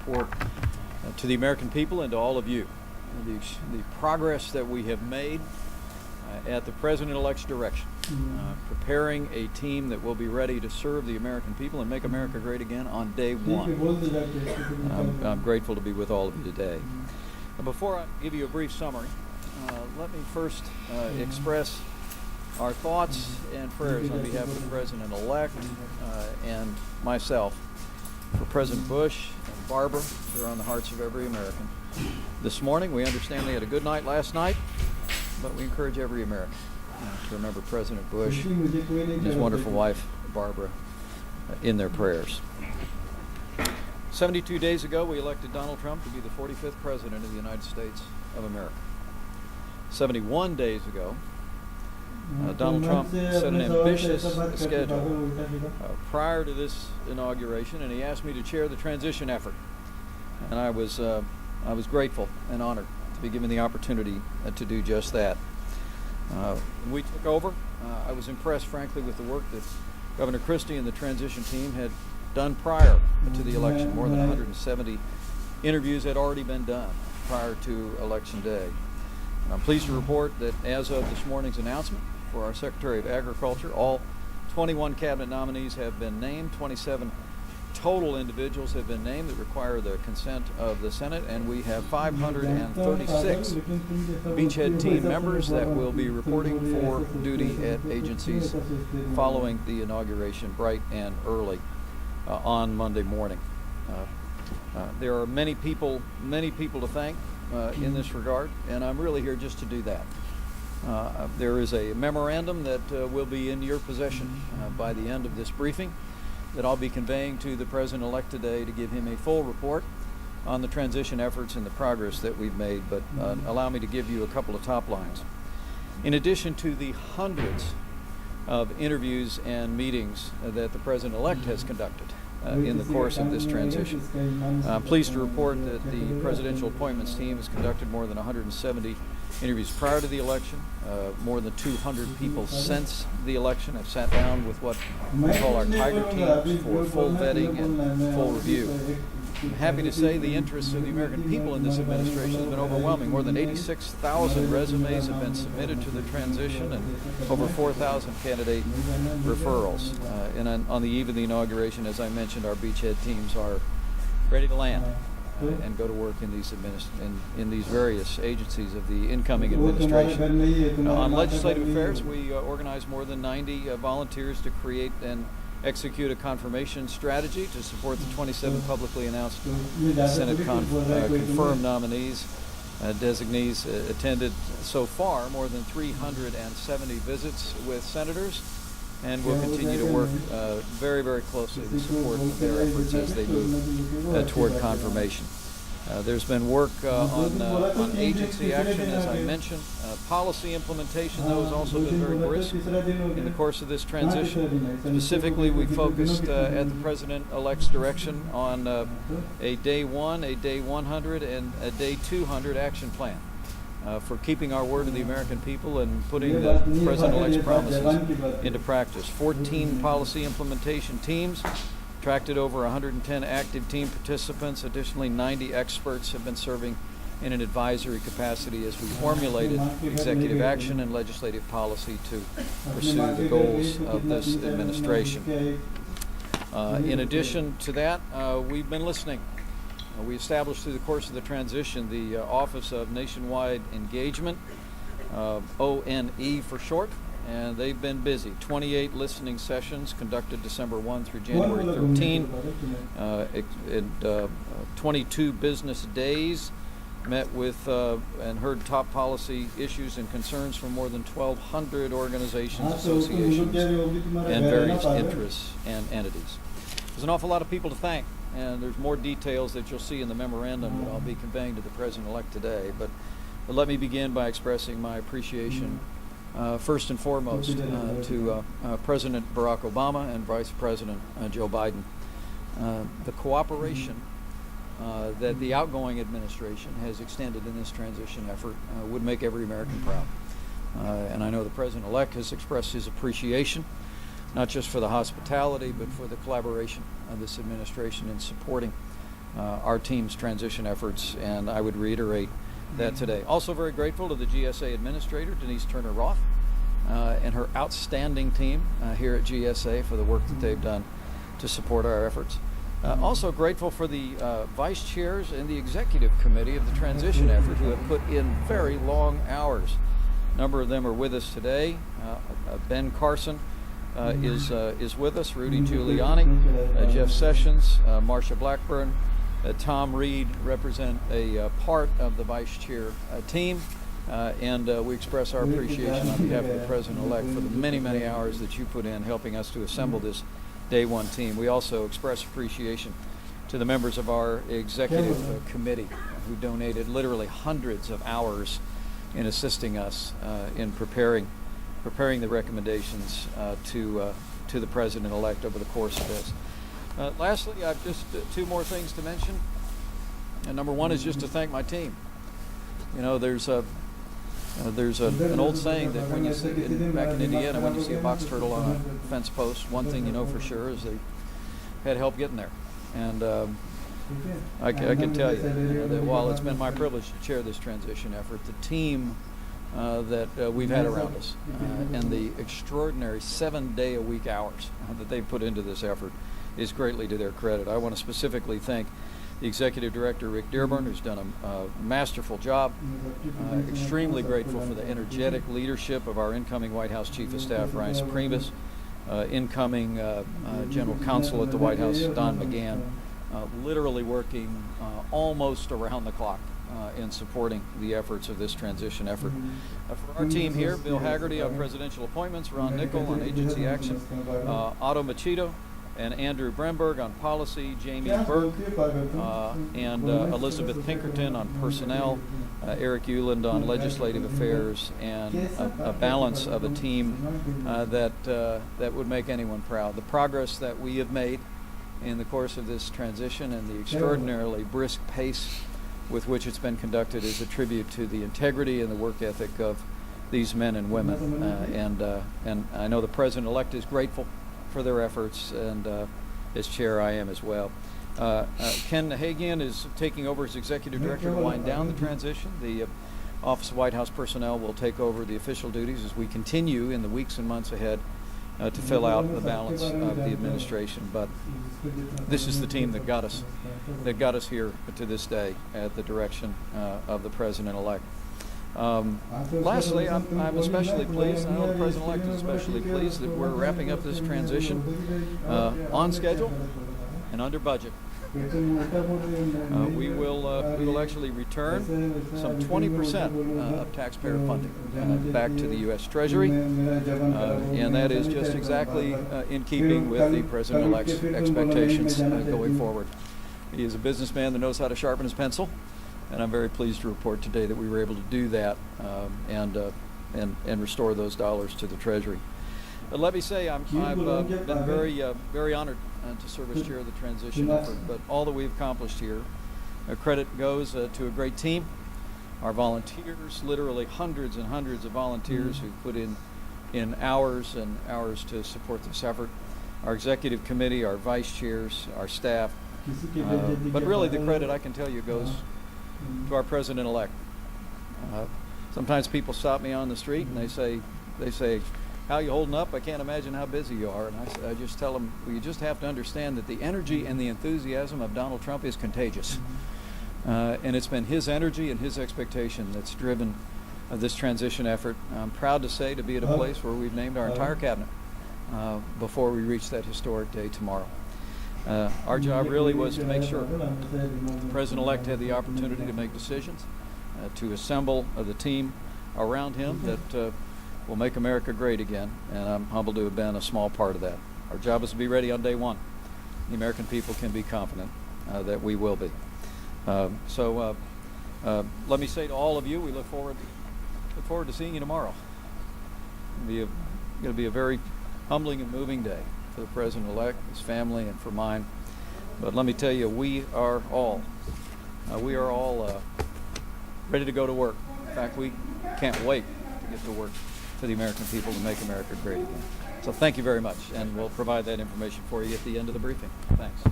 report to the American people and to all of you the progress that we have made at the President-elect's direction, preparing a team that will be ready to serve the American people and make America great again on day one. I'm grateful to be with all of you today. Before I give you a brief summary, let me first express our thoughts and prayers on behalf of the President-elect and myself for President Bush and Barbara, who are on the hearts of every American. This morning, we understand they had a good night last night, but we encourage every American to remember President Bush and his wonderful wife, Barbara, in their prayers. 72 days ago, we elected Donald Trump to be the 45th President of the United States of America. 71 days ago, Donald Trump set an ambitious schedule prior to this inauguration, and he asked me to chair the transition effort. And I was grateful and honored to be given the opportunity to do just that. When we took over, I was impressed, frankly, with the work that Governor Christie and the transition team had done prior to the election. More than 170 interviews had already been done prior to Election Day. And I'm pleased to report that as of this morning's announcement for our Secretary of Agriculture, all 21 cabinet nominees have been named. 27 total individuals have been named that require the consent of the Senate, and we have 536 beachhead team members that will be reporting for duty at agencies following the inauguration bright and early on Monday morning. There are many people to thank in this regard, and I'm really here just to do that. There is a memorandum that will be in your possession by the end of this briefing that I'll be conveying to the President-elect today to give him a full report on the transition efforts and the progress that we've made, but allow me to give you a couple of top lines. In addition to the hundreds of interviews and meetings that the President-elect has conducted in the course of this transition, I'm pleased to report that the presidential appointments team has conducted more than 170 interviews prior to the election. More than 200 people since the election have sat down with what we call our Tiger teams for full vetting and full review. I'm happy to say the interest of the American people in this administration has been overwhelming. More than 86,000 resumes have been submitted to the transition and over 4,000 candidate referrals. And on the eve of the inauguration, as I mentioned, our beachhead teams are ready to land and go to work in these various agencies of the incoming administration. On legislative affairs, we organized more than 90 volunteers to create and execute a confirmation strategy to support the 27 publicly announced Senate confirmed nominees. Designees attended so far more than 370 visits with senators, and we'll continue to work very, very closely to support their efforts as they move toward confirmation. There's been work on agency action, as I mentioned. Policy implementation, though, has also been very brisk in the course of this transition. Specifically, we focused at the President-elect's direction on a Day 1, a Day 100, and a Day 200 action plan for keeping our word to the American people and putting the President-elect's promises into practice. 14 policy implementation teams attracted over 110 active team participants. Additionally, 90 experts have been serving in an advisory capacity as we formulated executive action and legislative policy to pursue the goals of this administration. In addition to that, we've been listening. We established through the course of the transition the Office of Nationwide Engagement, ONE for short, and they've been busy. 28 listening sessions conducted December 1 through January 13, 22 business days, met with and heard top policy issues and concerns from more than 1,200 organizations, associations, and various interests and entities. There's an awful lot of people to thank, and there's more details that you'll see in the memorandum that I'll be conveying to the President-elect today. But let me begin by expressing my appreciation first and foremost to President Barack Obama and Vice President Joe Biden. The cooperation that the outgoing administration has extended in this transition effort would make every American proud. And I know the President-elect has expressed his appreciation, not just for the hospitality, but for the collaboration of this administration in supporting our team's transition efforts, and I would reiterate that today. Also very grateful to the GSA Administrator, Denise Turner-Roth, and her outstanding team here at GSA for the work that they've done to support our efforts. Also grateful for the vice chairs and the executive committee of the transition effort who have put in very long hours. A number of them are with us today. Ben Carson is with us, Rudy Giuliani, Jeff Sessions, Marcia Blackburn, Tom Reed represent a part of the vice chair team, and we express our appreciation on behalf of the President-elect for the many, many hours that you put in helping us to assemble this Day One team. We also express appreciation to the members of our executive committee who donated literally hundreds of hours in assisting us in preparing the recommendations to the President-elect over the course of this. Lastly, I've just two more things to mention. And number one is just to thank my team. You know, there's an old saying that when you see back in Indiana, when you see a box turtle on a fence post, one thing you know for sure is they had help getting there. And I can tell you that while it's been my privilege to chair this transition effort, the team that we've had around us and the extraordinary 7-day-a-week hours that they've put into this effort is greatly to their credit. I want to specifically thank the Executive Director, Rick Dearborn, who's done a masterful job. Extremely grateful for the energetic leadership of our incoming White House Chief of Staff, Ryan Supremus, incoming General Counsel at the White House, Don McGahn, literally working almost around the clock in supporting the efforts of this transition effort. For our team here, Bill Haggerty on presidential appointments, Ron Nickel on agency action, Otto Machito and Andrew Bremberg on policy, Jamie Burke and Elizabeth Pinkerton on personnel, Eric Euland on legislative affairs, and a balance of a team that would make anyone proud. The progress that we have made in the course of this transition and the extraordinarily brisk pace with which it's been conducted is a tribute to the integrity and the work ethic of these men and women. And I know the President-elect is grateful for their efforts, and as chair I am as well. Ken Hagian is taking over as executive director to wind down the transition. The Office of White House Personnel will take over the official duties as we continue in the weeks and months ahead to fill out the balance of the administration. But this is the team that got us here to this day at the direction of the President-elect. Lastly, I'm especially pleased, I know the President-elect is especially pleased that we're wrapping up this transition on schedule and under budget. We will actually return some 20% of taxpayer funding back to the U.S. Treasury, and that is just exactly in keeping with the President-elect's expectations going forward. He is a businessman that knows how to sharpen his pencil, and I'm very pleased to report today that we were able to do that and restore those dollars to the Treasury. But let me say, I've been very honored to serve as chair of the transition effort. But all that we've accomplished here, credit goes to a great team. Our volunteers, literally hundreds and hundreds of volunteers who put in hours and hours to support this effort. Our executive committee, our vice chairs, our staff. But really, the credit, I can tell you, goes to our President-elect. Sometimes people stop me on the street and they say, "How are you holding up? I can't imagine how busy you are." And I just tell them, well, you just have to understand that the energy and the enthusiasm of Donald Trump is contagious. And it's been his energy and his expectation that's driven this transition effort. I'm proud to say to be at a place where we've named our entire cabinet before we reach that historic day tomorrow. Our job really was to make sure the President-elect had the opportunity to make decisions, to assemble the team around him that will make America great again, and I'm humbled to have been a small part of that. Our job is to be ready on day one. The American people can be confident that we will be. So let me say to all of you, we look forward to seeing you tomorrow. It's going to be a very humbling and moving day for the President-elect, his family, and for mine. But let me tell you, we are all ready to go to work. In fact, we can't wait to get to work for the American people to make America great again. So thank you very much, and we'll provide that information for you at the end of the briefing. Thanks.